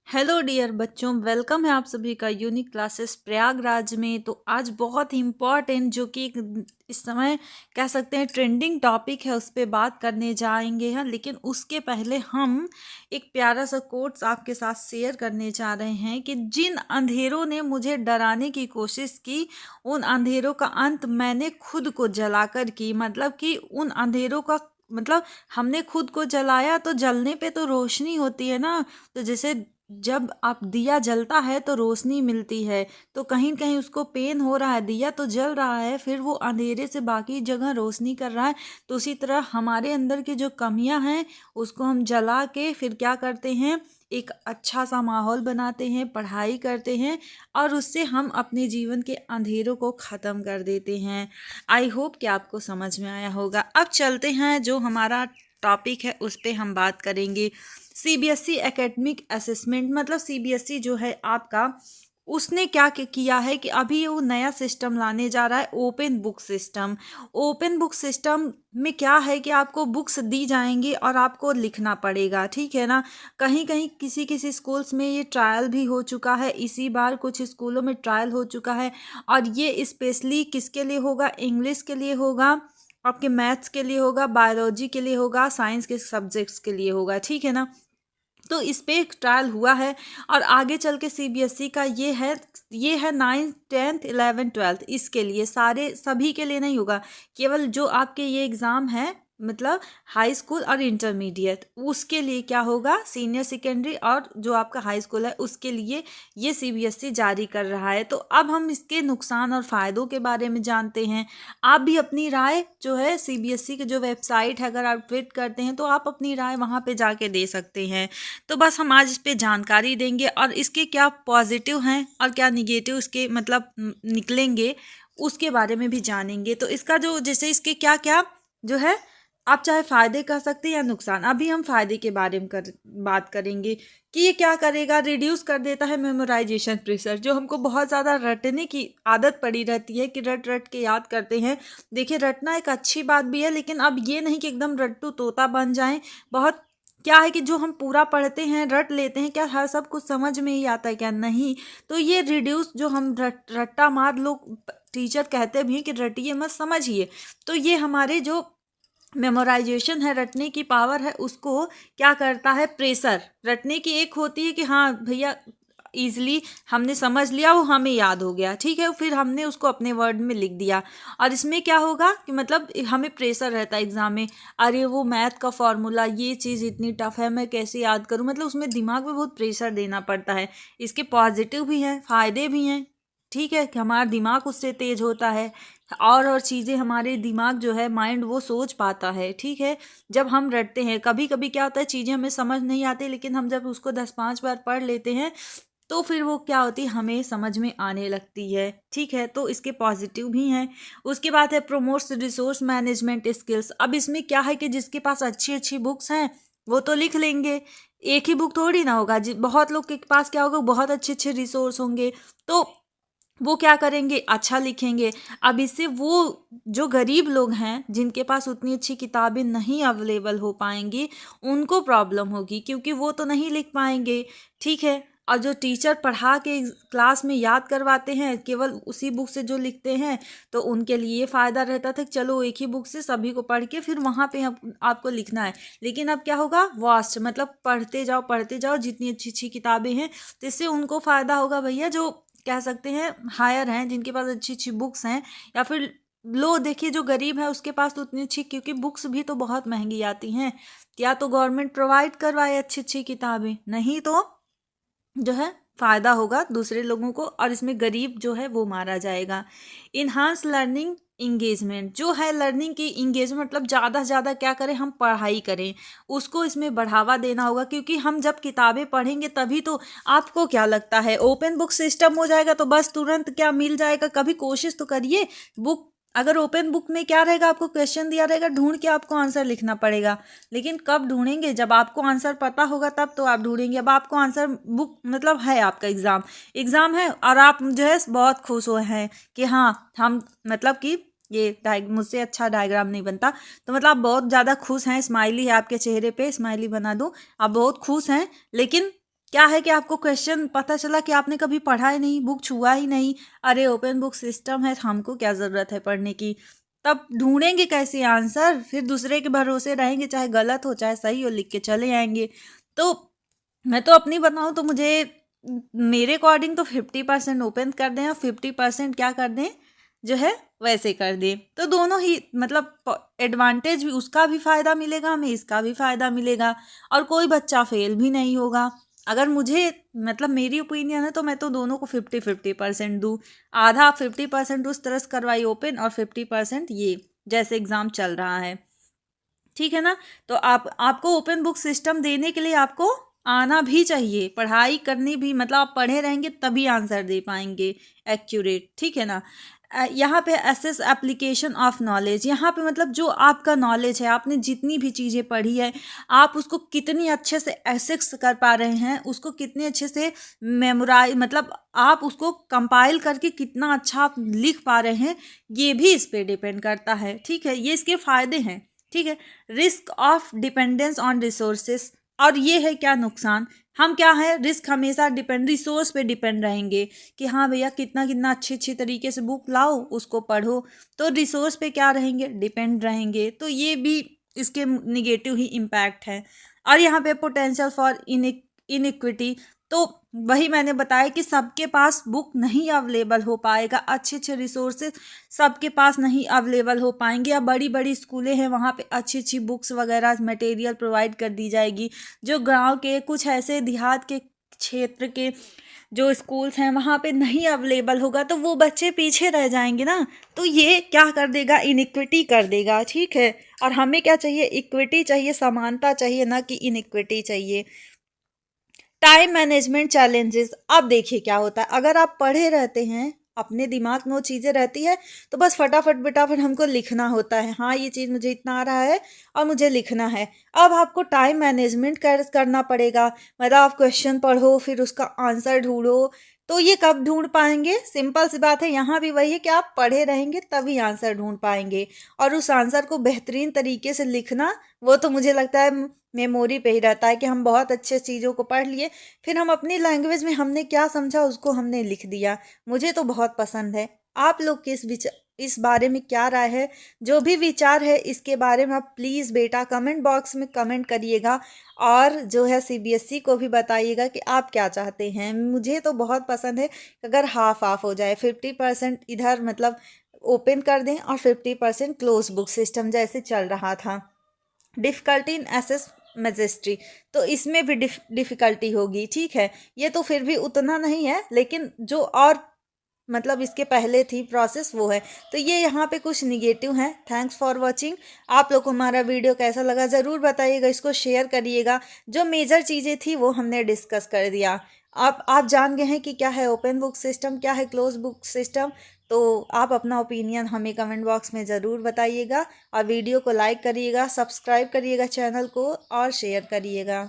Hello dear बच्चों, welcome है आप सभी का यूनिक क्लासेस प्रयागराज में। तो आज बहुत ही इम्पॉर्टेंट जो कि इस समय कह सकते हैं ट्रेंडिंग टॉपिक है, उस पर बात करने जाएंगे हैं। लेकिन उसके पहले हम एक प्यारा सा कोट्स आपके साथ शेयर करने जा रहे हैं कि जिन अंधेरों ने मुझे डराने की कोशिश की, उन अंधेरों का अंत मैंने खुद को जलाकर की। मतलब कि उन अंधेरों का मतलब हमने खुद को जलाया, तो जलने पे तो रोशनी होती है ना। तो जैसे जब आप दिया जलता है तो रोशनी मिलती है, तो कहीं कहीं उसको पेन हो रहा है, दिया तो जल रहा है, फिर वो अंधेरे से बाकी जगह रोशनी कर रहा है। तो उसी तरह हमारे अंदर की जो कमियां हैं उसको हम जला के फिर क्या करते हैं, एक अच्छा सा माहौल बनाते हैं, पढ़ाई करते हैं और उससे हम अपने जीवन के अंधेरों को ख़त्म कर देते हैं। आई होप कि आपको समझ में आया होगा। अब चलते हैं, जो हमारा टॉपिक है उस पर हम बात करेंगे। सीबीएसई एकेडमिक असेसमेंट, मतलब सीबीएसई जो है आपका, उसने क्या किया है कि अभी वो नया सिस्टम लाने जा रहा है, open book system. Open book system में क्या है कि आपको बुक्स दी जाएंगी और आपको लिखना पड़ेगा, ठीक है ना। कहीं कहीं किसी किसी स्कूल्स में ये ट्रायल भी हो चुका है, इसी बार कुछ स्कूलों में ट्रायल हो चुका है। और ये स्पेशली किसके लिए होगा? इंग्लिश के लिए होगा, आपके मैथ्स के लिए होगा, बायोलॉजी के लिए होगा, साइंस के सब्जेक्ट्स के लिए होगा, ठीक है ना। तो इस पे एक ट्रायल हुआ है और आगे चल के सीबीएसई का ये है 9th 10th 11th 12th, इसके लिए सारे सभी के लिए नहीं होगा। केवल जो आपके ये एग्ज़ाम है, मतलब हाई स्कूल और इंटरमीडिएट, उसके लिए क्या होगा, सीनियर सेकेंडरी और जो आपका हाई स्कूल है उसके लिए ये सीबीएसई जारी कर रहा है। तो अब हम इसके नुकसान और फ़ायदों के बारे में जानते हैं। आप भी अपनी राय जो है, सीबीएसई की जो वेबसाइट है, अगर आप विजिट करते हैं तो आप अपनी राय वहाँ पे जाके दे सकते हैं। तो बस हम आज इस पे जानकारी देंगे और इसके क्या पॉजिटिव हैं और क्या निगेटिव इसके मतलब निकलेंगे, उसके बारे में भी जानेंगे। तो इसका जो जैसे इसके क्या क्या जो है, आप चाहे फ़ायदे कह सकते हैं या नुकसान। अभी हम फ़ायदे के बारे में बात करेंगे कि ये क्या करेगा, रिड्यूस कर देता है मेमोराइजेशन प्रेशर। जो हमको बहुत ज़्यादा रटने की आदत पड़ी रहती है कि रट रट के याद करते हैं। देखिए, रटना एक अच्छी बात भी है, लेकिन अब ये नहीं कि एकदम रट्टू तोता बन जाएं। बहुत क्या है कि जो हम पूरा पढ़ते हैं, रट लेते हैं, क्या हर सब कुछ समझ में ही आता है? क्या नहीं। तो ये रिड्यूस जो हम रट्टा मार लोग, टीचर कहते भी हैं कि रटिए मत, समझिए। तो ये हमारे जो मेमोराइजेशन है, रटने की पावर है, उसको क्या करता है, प्रेशर। रटने की एक होती है कि हाँ भैया ईजिली हमने समझ लिया, वो हमें याद हो गया, ठीक है, फिर हमने उसको अपने वर्ड में लिख दिया। और इसमें क्या होगा कि मतलब हमें प्रेशर रहता है एग्जाम में, अरे वो मैथ का फॉर्मूला, ये चीज़ इतनी टफ है, मैं कैसे याद करूँ, मतलब उसमें दिमाग में बहुत प्रेशर देना पड़ता है। इसके पॉजिटिव भी हैं, फ़ायदे भी हैं, ठीक है, कि हमारा दिमाग उससे तेज होता है और चीज़ें हमारे दिमाग जो है, माइंड वो सोच पाता है, ठीक है। जब हम रटते हैं, कभी कभी क्या होता है, चीज़ें हमें समझ नहीं आती, लेकिन हम जब उसको 10-5 बार पढ़ लेते हैं तो फिर वो क्या होती है, हमें समझ में आने लगती है, ठीक है। तो इसके पॉजिटिव भी हैं। उसके बाद है प्रमोट्स रिसोर्स मैनेजमेंट स्किल्स। अब इसमें क्या है कि जिसके पास अच्छी अच्छी बुक्स हैं वो तो लिख लेंगे, एक ही बुक थोड़ी ना होगा, बहुत लोग के पास क्या होगा, बहुत अच्छे अच्छे रिसोर्स होंगे, तो वो क्या करेंगे, अच्छा लिखेंगे। अब इससे वो जो गरीब लोग हैं, जिनके पास उतनी अच्छी किताबें नहीं अवेलेबल हो पाएंगी, उनको प्रॉब्लम होगी, क्योंकि वो तो नहीं लिख पाएंगे, ठीक है। और जो टीचर पढ़ा के क्लास में याद करवाते हैं, केवल उसी बुक से जो लिखते हैं, तो उनके लिए फ़ायदा रहता था कि चलो एक ही बुक से सभी को पढ़ के फिर वहाँ पे आपको लिखना है। लेकिन अब क्या होगा, वास्ट, मतलब पढ़ते जाओ जितनी अच्छी अच्छी किताबें हैं, तो इससे उनको फ़ायदा होगा भैया, जो कह सकते हैं हायर हैं, जिनके पास अच्छी अच्छी बुक्स हैं। या फिर लो, देखिए जो गरीब है उसके पास तो उतनी अच्छी, क्योंकि बुक्स भी तो बहुत महंगी आती हैं, या तो गवर्नमेंट प्रोवाइड करवाए अच्छी अच्छी किताबें, नहीं तो जो है फ़ायदा होगा दूसरे लोगों को, और इसमें गरीब जो है वो मारा जाएगा। इन्हांस लर्निंग इंगेजमेंट, जो है लर्निंग की इंगेजमेंट, मतलब ज़्यादा से ज़्यादा क्या करें, हम पढ़ाई करें, उसको इसमें बढ़ावा देना होगा। क्योंकि हम जब किताबें पढ़ेंगे तभी तो, आपको क्या लगता है ओपन बुक सिस्टम हो जाएगा तो बस तुरंत क्या मिल जाएगा? कभी कोशिश तो करिए। बुक, अगर ओपन बुक में क्या रहेगा, आपको क्वेश्चन दिया रहेगा, ढूंढ के आपको आंसर लिखना पड़ेगा। लेकिन कब ढूंढेंगे, जब आपको आंसर पता होगा तब तो आप ढूंढेंगे। अब आपको आंसर बुक, मतलब है आपका एग्ज़ाम है और आप जो है बहुत खुश हुए हैं कि हाँ हम, मतलब कि ये मुझसे अच्छा डायग्राम नहीं बनता, तो मतलब आप बहुत ज़्यादा खुश हैं, स्माइली है आपके चेहरे पे, स्माइली बना दूँ, आप बहुत खुश हैं। लेकिन क्या है कि आपको क्वेश्चन पता चला कि आपने कभी पढ़ा ही नहीं, बुक छुआ ही नहीं, अरे ओपन बुक सिस्टम है, हमको क्या ज़रूरत है पढ़ने की, तब ढूंढेंगे कैसे आंसर, फिर दूसरे के भरोसे रहेंगे, चाहे गलत हो चाहे सही हो, लिख के चले आएंगे। तो मैं तो अपनी बताऊं तो मुझे मेरे अकॉर्डिंग तो 50% ओपन कर दें और 50% क्या कर दें, जो है वैसे कर दें। तो दोनों ही मतलब एडवांटेज भी, उसका भी फ़ायदा मिलेगा हमें, इसका भी फ़ायदा मिलेगा, और कोई बच्चा फेल भी नहीं होगा। अगर मुझे मतलब मेरी ओपिनियन है तो मैं तो दोनों को 50-50% दूँ। आधा 50% उस तरह से करवाई ओपन और 50% ये, जैसे एग्ज़ाम चल रहा है, ठीक है ना। तो आपको ओपन बुक सिस्टम देने के लिए आपको आना भी चाहिए, पढ़ाई करनी भी, मतलब आप पढ़े रहेंगे तभी आंसर दे पाएंगे एक्यूरेट, ठीक है ना। यहाँ पे एसेस एप्लीकेशन ऑफ नॉलेज, यहाँ पे मतलब जो आपका नॉलेज है, आपने जितनी भी चीज़ें पढ़ी है, आप उसको कितनी अच्छे से एसेस कर पा रहे हैं, उसको कितने अच्छे से मेमोराइज, मतलब आप उसको कंपाइल करके कितना अच्छा आप लिख पा रहे हैं, ये भी इस पे डिपेंड करता है, ठीक है। ये इसके फ़ायदे हैं, ठीक है। Risk of dependence on resources, और ये है क्या नुकसान, हम क्या है, रिस्क हमेशा रिसोर्स पे डिपेंड रहेंगे कि हाँ भैया कितना कितना अच्छी अच्छी तरीके से बुक लाओ, उसको पढ़ो, तो रिसोर्स पे क्या रहेंगे, डिपेंड रहेंगे। तो ये भी इसके निगेटिव ही इम्पैक्ट है। और यहाँ पे पोटेंशियल फॉर इनइक्विटी, तो वही मैंने बताया कि सबके पास बुक नहीं अवेलेबल हो पाएगा, अच्छे अच्छे रिसोर्सेज सबके पास नहीं अवेलेबल हो पाएंगे। या बड़ी बड़ी स्कूलें हैं, वहाँ पे अच्छी अच्छी बुक्स वगैरह मटेरियल प्रोवाइड कर दी जाएगी, जो गांव के कुछ ऐसे देहात के क्षेत्र के जो स्कूल्स हैं वहाँ पे नहीं अवेलेबल होगा, तो वो बच्चे पीछे रह जाएंगे ना। तो ये क्या कर देगा, इनइक्विटी कर देगा, ठीक है। और हमें क्या चाहिए, इक्विटी चाहिए, समानता चाहिए, ना कि इनइक्विटी चाहिए। टाइम मैनेजमेंट चैलेंजेस, अब देखिए क्या होता है, अगर आप पढ़े रहते हैं, अपने दिमाग में वो चीज़ें रहती है, तो बस फटाफट फटाफट हमको लिखना होता है, हाँ ये चीज़ मुझे इतना आ रहा है और मुझे लिखना है। अब आपको टाइम मैनेजमेंट करना पड़ेगा, मतलब आप क्वेश्चन पढ़ो फिर उसका आंसर ढूंढो, तो ये कब ढूंढ पाएंगे, सिंपल सी बात है, यहाँ भी वही है कि आप पढ़े रहेंगे तभी आंसर ढूंढ पाएंगे। और उस आंसर को बेहतरीन तरीके से लिखना, वो तो मुझे लगता है मेमोरी पे ही रहता है कि हम बहुत अच्छे चीज़ों को पढ़ लिए, फिर हम अपनी लैंग्वेज में हमने क्या समझा उसको हमने लिख दिया। मुझे तो बहुत पसंद है। आप लोग की इस बारे में क्या राय है, जो भी विचार है इसके बारे में आप प्लीज़ बेटा कमेंट बॉक्स में कमेंट करिएगा, और जो है सीबीएसई को भी बताइएगा कि आप क्या चाहते हैं। मुझे तो बहुत पसंद है अगर हाफ हाफ हो जाए, 50% इधर मतलब ओपन कर दें और 50% क्लोज बुक सिस्टम जैसे चल रहा था। डिफ़िकल्टी इन एसेस मैजिस्ट्री, तो इसमें भी डिफ़िकल्टी होगी, ठीक है। ये तो फिर भी उतना नहीं है, लेकिन जो और मतलब इसके पहले थी प्रोसेस वो है। तो ये यहाँ पे कुछ निगेटिव हैं। Thanks for watching. आप लोग को हमारा वीडियो कैसा लगा ज़रूर बताइएगा, इसको शेयर करिएगा। जो मेजर चीज़ें थी वो हमने डिस्कस कर दिया। आप जान गए हैं कि क्या है ओपन बुक सिस्टम, क्या है क्लोज बुक सिस्टम। तो आप अपना ओपिनियन हमें कमेंट बॉक्स में ज़रूर बताइएगा, और वीडियो को लाइक करिएगा, सब्सक्राइब करिएगा चैनल को, और शेयर करिएगा।